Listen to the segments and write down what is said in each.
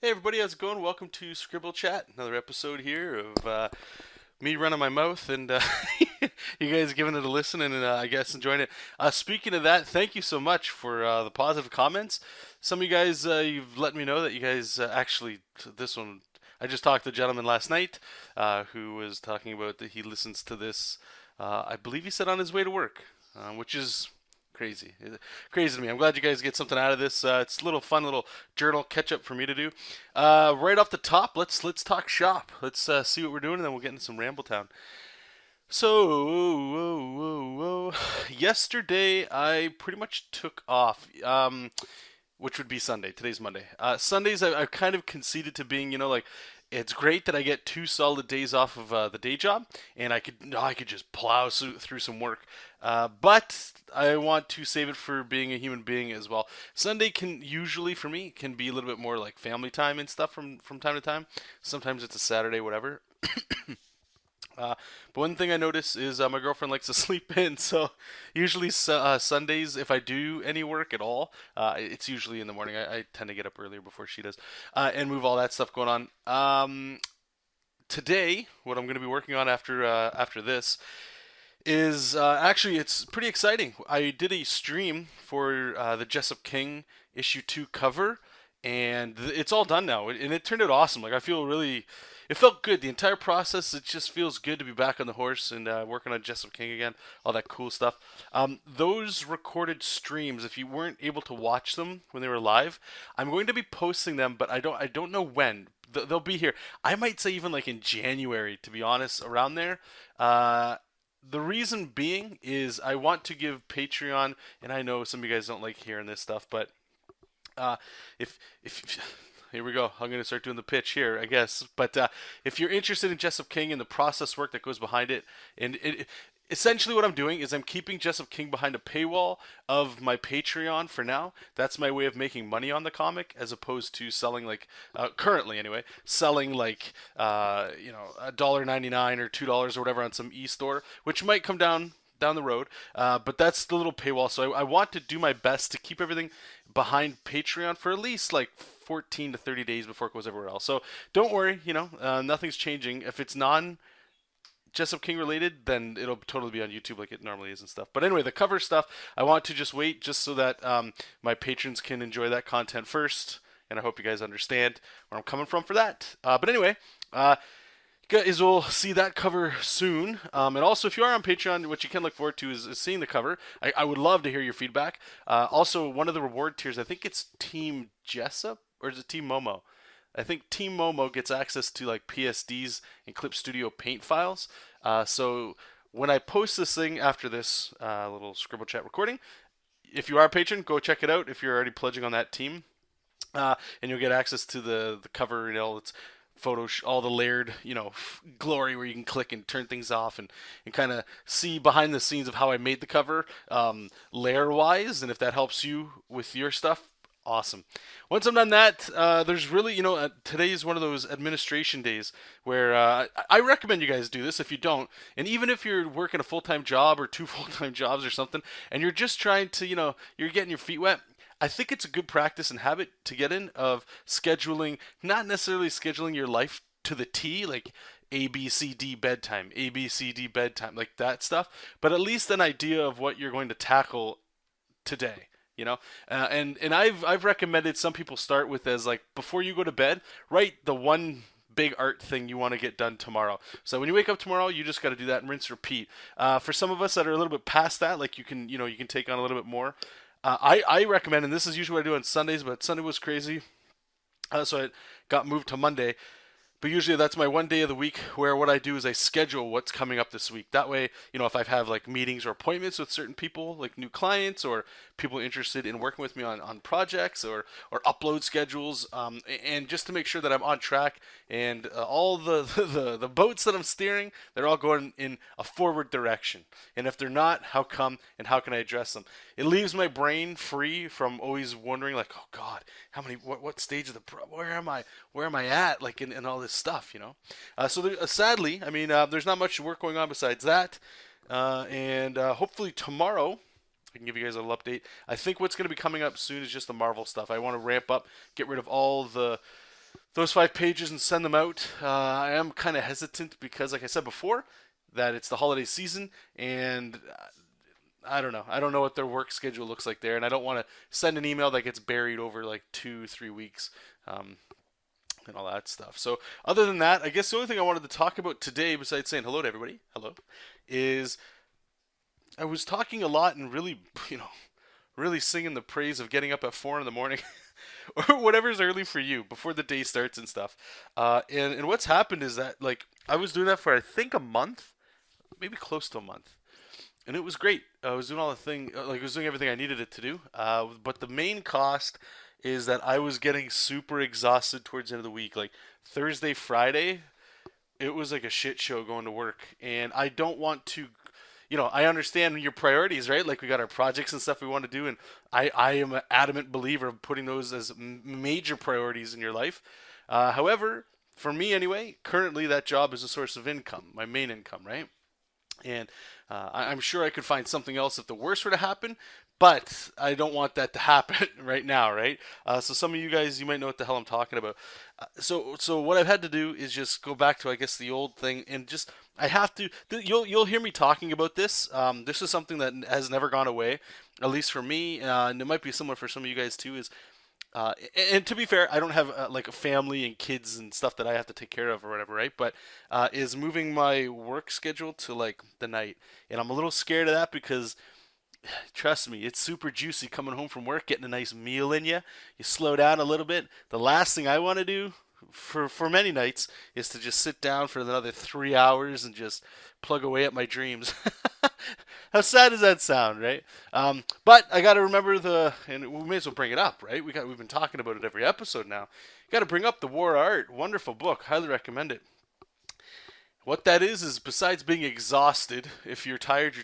Hey everybody, how's it going? Welcome to Scribblechat, another episode here of me running my mouth and you guys giving it a listen and I guess enjoying it. Speaking of that, thank you so much for the positive comments. Some of you guys, you've let me know that you guys actually, this one, I just talked to a gentleman last night who was talking about that he listens to this, I believe he said on his way to work, which is crazy. Crazy to me. I'm glad you guys get something out of this. It's a little fun little journal catch up for me to do. Right off the top, let's talk shop. Let's see what we're doing, and then we'll get into some Ramble Town. So, yesterday I pretty much took off. Which would be Sunday. Today's Monday. Sundays I've kind of conceded to being, like it's great that I get 2 solid days off of the day job, and I could just plow through some work. But I want to save it for being a human being as well. Sunday can usually for me can be a little bit more like family time and stuff from time to time. Sometimes it's a Saturday, whatever. But one thing I notice is my girlfriend likes to sleep in, so usually Sundays, if I do any work at all, it's usually in the morning. I tend to get up earlier before she does, and move all that stuff going on. Today, what I'm going to be working on after this is actually it's pretty exciting. I did a stream for the Jessup King issue 2 cover, and it's all done now, and it turned out awesome. Like I feel really, it felt good. The entire process, it just feels good to be back on the horse and working on Jessup King again. All that cool stuff. Those recorded streams, if you weren't able to watch them when they were live, I'm going to be posting them, but I don't know when. They'll be here. I might say even like in January, to be honest, around there. The reason being is I want to give Patreon, and I know some of you guys don't like hearing this stuff, but uh, if here we go, I'm going to start doing the pitch here, I guess. But if you're interested in Jessup King and the process work that goes behind it, and essentially what I'm doing is I'm keeping Jessup King behind a paywall of my Patreon for now. That's my way of making money on the comic, as opposed to selling like currently anyway, selling like $1.99 or $2 or whatever on some e-store, which might come down the road. But that's the little paywall. So I want to do my best to keep everything behind Patreon for at least like 14 to 30 days before it goes everywhere else. So don't worry, nothing's changing. If it's Jessup King related, then it'll totally be on YouTube like it normally is and stuff. But anyway, the cover stuff, I want to just wait just so that my patrons can enjoy that content first. And I hope you guys understand where I'm coming from for that. But anyway, you guys will see that cover soon. And also, if you are on Patreon, what you can look forward to is seeing the cover. I would love to hear your feedback. Also, one of the reward tiers, I think it's Team Jessup, or is it Team Momo? I think Team Momo gets access to like PSDs and Clip Studio Paint files. So when I post this thing after this little Scribblechat recording, if you are a patron, go check it out if you're already pledging on that team. And you'll get access to the cover, it's all the layered, glory where you can click and turn things off and kind of see behind the scenes of how I made the cover, layer wise. And if that helps you with your stuff, awesome. Once I'm done that, there's really, today is one of those administration days where I recommend you guys do this if you don't. And even if you're working a full-time job or 2 full-time jobs or something, and you're just trying to, you're getting your feet wet, I think it's a good practice and habit to get in of scheduling, not necessarily scheduling your life to the T, like A, B, C, D bedtime, A, B, C, D bedtime, like that stuff, but at least an idea of what you're going to tackle today. And I've recommended some people start with as like before you go to bed, write the one big art thing you want to get done tomorrow. So when you wake up tomorrow, you just got to do that and rinse repeat. For some of us that are a little bit past that, like you can take on a little bit more. I recommend, and this is usually what I do on Sundays, but Sunday was crazy, so it got moved to Monday. But usually that's my one day of the week where what I do is I schedule what's coming up this week. That way, if I have like meetings or appointments with certain people, like new clients or people interested in working with me on projects or upload schedules, and just to make sure that I'm on track and all the boats that I'm steering, they're all going in a forward direction. And if they're not, how come and how can I address them? It leaves my brain free from always wondering like, oh God, what stage of where am I at, like in all this stuff. So sadly, I mean, there's not much work going on besides that, and hopefully tomorrow I can give you guys a little update. I think what's going to be coming up soon is just the Marvel stuff. I want to ramp up, get rid of all the those 5 pages and send them out. I am kind of hesitant because, like I said before, that it's the holiday season, and I don't know. I don't know what their work schedule looks like there, and I don't want to send an email that gets buried over like 2, 3 weeks. Um, and all that stuff. So, other than that, I guess the only thing I wanted to talk about today, besides saying hello to everybody, hello, is I was talking a lot and really, really singing the praise of getting up at 4 in the morning, or whatever's early for you before the day starts and stuff. And what's happened is that like I was doing that for I think a month, maybe close to a month, and it was great. I was doing all the thing, like I was doing everything I needed it to do. But the main cost is that I was getting super exhausted towards the end of the week. Like Thursday, Friday, it was like a shit show going to work, and I don't want to. I understand your priorities, right? Like we got our projects and stuff we want to do, and I am an adamant believer of putting those as major priorities in your life. However, for me anyway, currently that job is a source of income, my main income, right? And I'm sure I could find something else if the worst were to happen, but I don't want that to happen right now, right? So some of you guys, you might know what the hell I'm talking about. So what I've had to do is just go back to I guess the old thing and just I have to. You'll hear me talking about this. This is something that has never gone away, at least for me, and it might be similar for some of you guys too. Is and to be fair, I don't have like a family and kids and stuff that I have to take care of or whatever, right? But is moving my work schedule to like the night, and I'm a little scared of that because trust me, it's super juicy coming home from work, getting a nice meal in you. You slow down a little bit. The last thing I want to do for many nights is to just sit down for another 3 hours and just plug away at my dreams. How sad does that sound, right? But I got to remember and we may as well bring it up, right? We've been talking about it every episode now. Got to bring up The War of Art. Wonderful book. Highly recommend it. What that is besides being exhausted, if you're tired,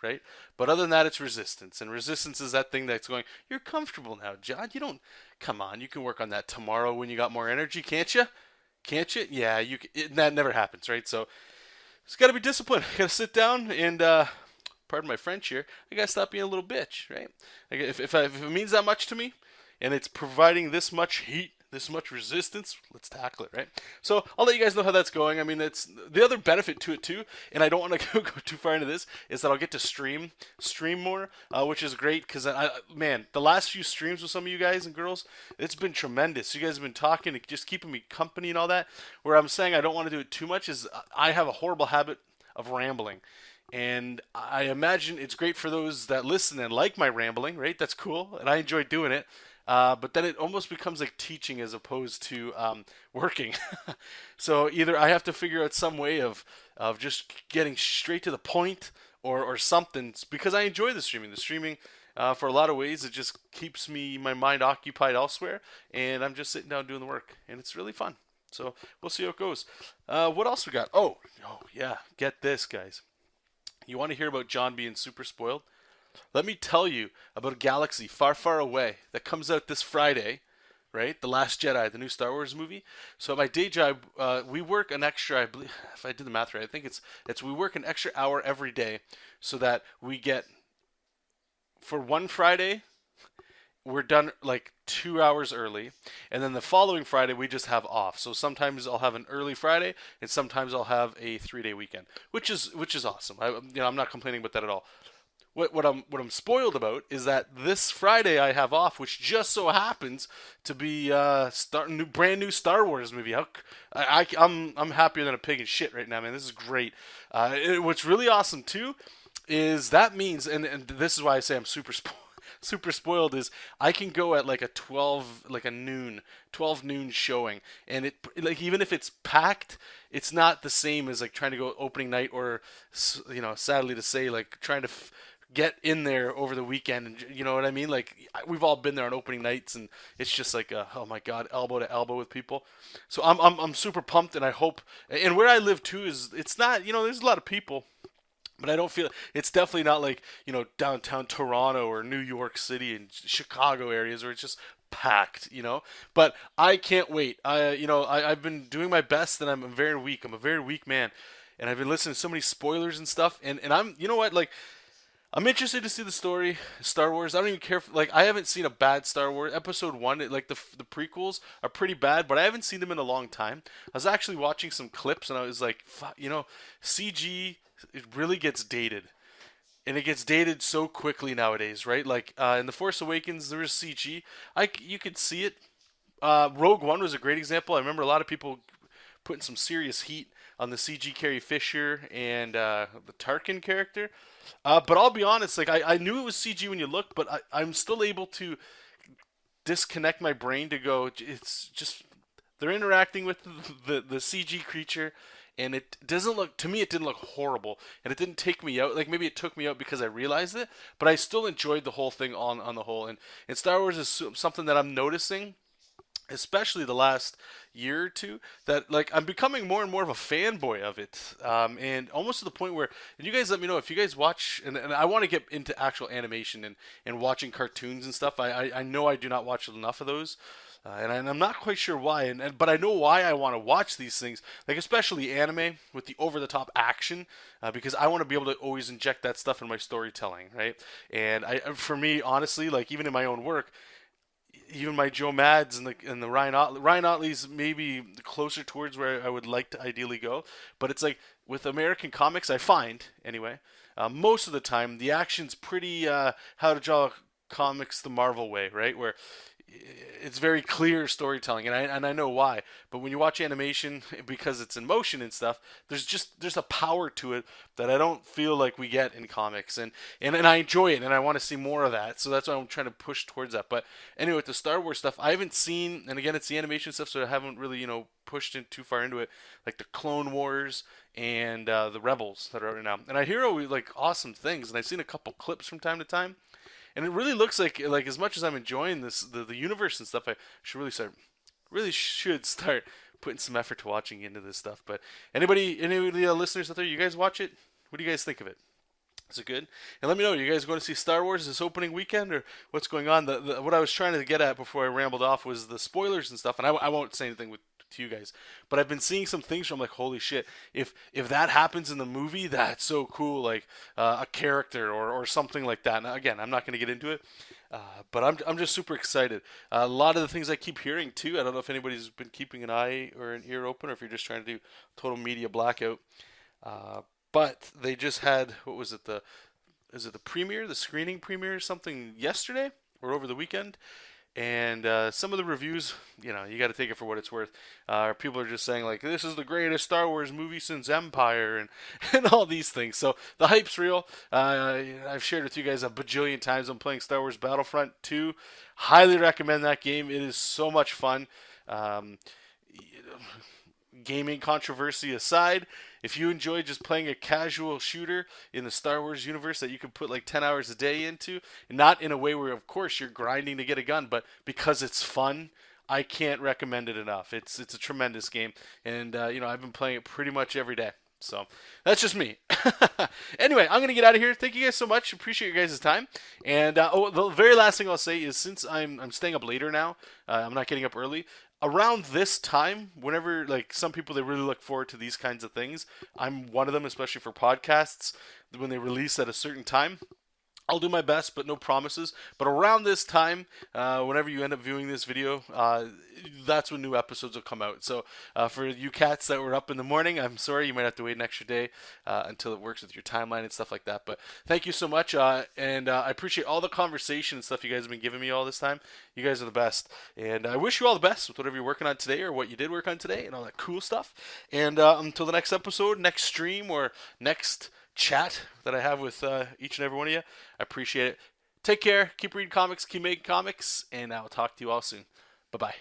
right? But other than that, it's resistance. And resistance is that thing that's going, you're comfortable now, John. You don't, come on, you can work on that tomorrow when you got more energy, can't you? Can't you? Yeah, that never happens, right? So it's got to be disciplined. You got to sit down and, pardon my French here, I got to stop being a little bitch, right? If it means that much to me and it's providing this much heat, this much resistance, let's tackle it, right? So I'll let you guys know how that's going. I mean, it's the other benefit to it too, and I don't want to go too far into this, is that I'll get to stream more, which is great because man, the last few streams with some of you guys and girls, it's been tremendous. You guys have been talking and just keeping me company and all that. Where I'm saying I don't want to do it too much is I have a horrible habit of rambling. And I imagine it's great for those that listen and like my rambling, right? That's cool, and I enjoy doing it. But then it almost becomes like teaching as opposed to working. So either I have to figure out some way of just getting straight to the point or something because I enjoy the streaming. The streaming, for a lot of ways, it just keeps my mind occupied elsewhere, and I'm just sitting down doing the work, and it's really fun. So we'll see how it goes. What else we got? Oh yeah, get this, guys. You want to hear about John being super spoiled? Let me tell you about a galaxy far, far away that comes out this Friday, right? The Last Jedi, the new Star Wars movie. So at my day job, we work an extra, I believe, if I did the math right, I think it's we work an extra hour every day so that we get, for one Friday, we're done like 2 hours early, and then the following Friday we just have off. So sometimes I'll have an early Friday, and sometimes I'll have a 3-day weekend, which is awesome. I'm not complaining about that at all. What I'm spoiled about is that this Friday I have off, which just so happens to be brand new Star Wars movie. I'm happier than a pig in shit right now, man. This is great. What's really awesome too is that means, and this is why I say I'm super spoiled, is I can go at like a 12 noon showing, and it, like, even if it's packed, it's not the same as like trying to go opening night, or sadly to say, like trying to get in there over the weekend, and you know what I mean? Like, we've all been there on opening nights, and it's just like oh my god, elbow to elbow with people. So I'm super pumped, and I hope, and where I live too is, it's not, there's a lot of people, but I don't feel it's definitely not like downtown Toronto or New York City and Chicago areas where it's just packed, But I can't wait. I've been doing my best, and I'm very weak. I'm a very weak man, and I've been listening to so many spoilers and stuff. And I'm, you know what, like, I'm interested to see the story. Star Wars. I don't even care. Like, I haven't seen a bad Star Wars Episode 1. Like the prequels are pretty bad, but I haven't seen them in a long time. I was actually watching some clips, and I was like, CG, it really gets dated, and it gets dated so quickly nowadays, right? Like in the Force Awakens, there was CG. You could see it. Rogue One was a great example. I remember a lot of people putting some serious heat on the CG Carrie Fisher and the Tarkin character. But I'll be honest, like I knew it was CG when you look, but I'm still able to disconnect my brain to go. It's just they're interacting with the CG creature, and it doesn't look to me. It didn't look horrible, and it didn't take me out. Like maybe it took me out because I realized it, but I still enjoyed the whole thing on the whole. And Star Wars is something that I'm noticing, especially the last year or two, that like I'm becoming more and more of a fanboy of it, and almost to the point where, and you guys let me know if you guys watch, and I want to get into actual animation and watching cartoons and stuff. I know I do not watch enough of those. And I'm not quite sure why, but I know why I want to watch these things, like especially anime with the over-the-top action, because I want to be able to always inject that stuff in my storytelling, right? And for me, honestly, like even in my own work, even my Joe Mads and the Ryan Otley's maybe closer towards where I would like to ideally go, but it's like with American comics, I find anyway, most of the time the action's pretty how to draw comics the Marvel way, right? Where it's very clear storytelling, and I know why. But when you watch animation, because it's in motion and stuff, there's a power to it that I don't feel like we get in comics, and I enjoy it, and I want to see more of that. So that's why I'm trying to push towards that. But anyway, with the Star Wars stuff, I haven't seen, and again, it's the animation stuff, so I haven't really pushed in too far into it, like the Clone Wars and the Rebels that are out right now. And I hear like awesome things, and I've seen a couple clips from time to time. And it really looks like as much as I'm enjoying the universe and stuff, I should start putting some effort to watching into this stuff. But any of the listeners out there, you guys watch it? What do you guys think of it? Is it good? And let me know. You guys going to see Star Wars this opening weekend, or what's going on? What I was trying to get at before I rambled off was the spoilers and stuff. And I won't say anything to you guys, but I've been seeing some things from like, holy shit, if that happens in the movie, that's so cool, like a character or something like that. Now, again, I'm not going to get into it, but I'm just super excited. A lot of the things I keep hearing too, I don't know if anybody's been keeping an eye or an ear open, or if you're just trying to do total media blackout, but they just had, what was it, is it the premiere, the screening premiere or something yesterday or over the weekend? And some of the reviews, you got to take it for what it's worth. People are just saying like, this is the greatest Star Wars movie since Empire, and all these things. So the hype's real. I've shared with you guys a bajillion times. I'm playing Star Wars Battlefront 2. Highly recommend that game. It is so much fun. Gaming controversy aside, if you enjoy just playing a casual shooter in the Star Wars universe that you can put like 10 hours a day into, not in a way where of course you're grinding to get a gun, but because it's fun, I can't recommend it enough. It's a tremendous game, and I've been playing it pretty much every day. So that's just me. Anyway, I'm gonna get out of here. Thank you guys so much. Appreciate your guys' time. And the very last thing I'll say is, since I'm staying up later now, I'm not getting up early. Around this time, whenever like some people, they really look forward to these kinds of things. I'm one of them, especially for podcasts when they release at a certain time. I'll do my best, but no promises. But around this time, whenever you end up viewing this video, that's when new episodes will come out. So for you cats that were up in the morning, I'm sorry, you might have to wait an extra day until it works with your timeline and stuff like that. But thank you so much, and I appreciate all the conversation and stuff you guys have been giving me all this time. You guys are the best, and I wish you all the best with whatever you're working on today or what you did work on today and all that cool stuff. And until the next episode, next stream, or next chat that I have with each and every one of you, I appreciate it. Take care, keep reading comics, keep making comics, and I'll talk to you all soon. Bye-bye.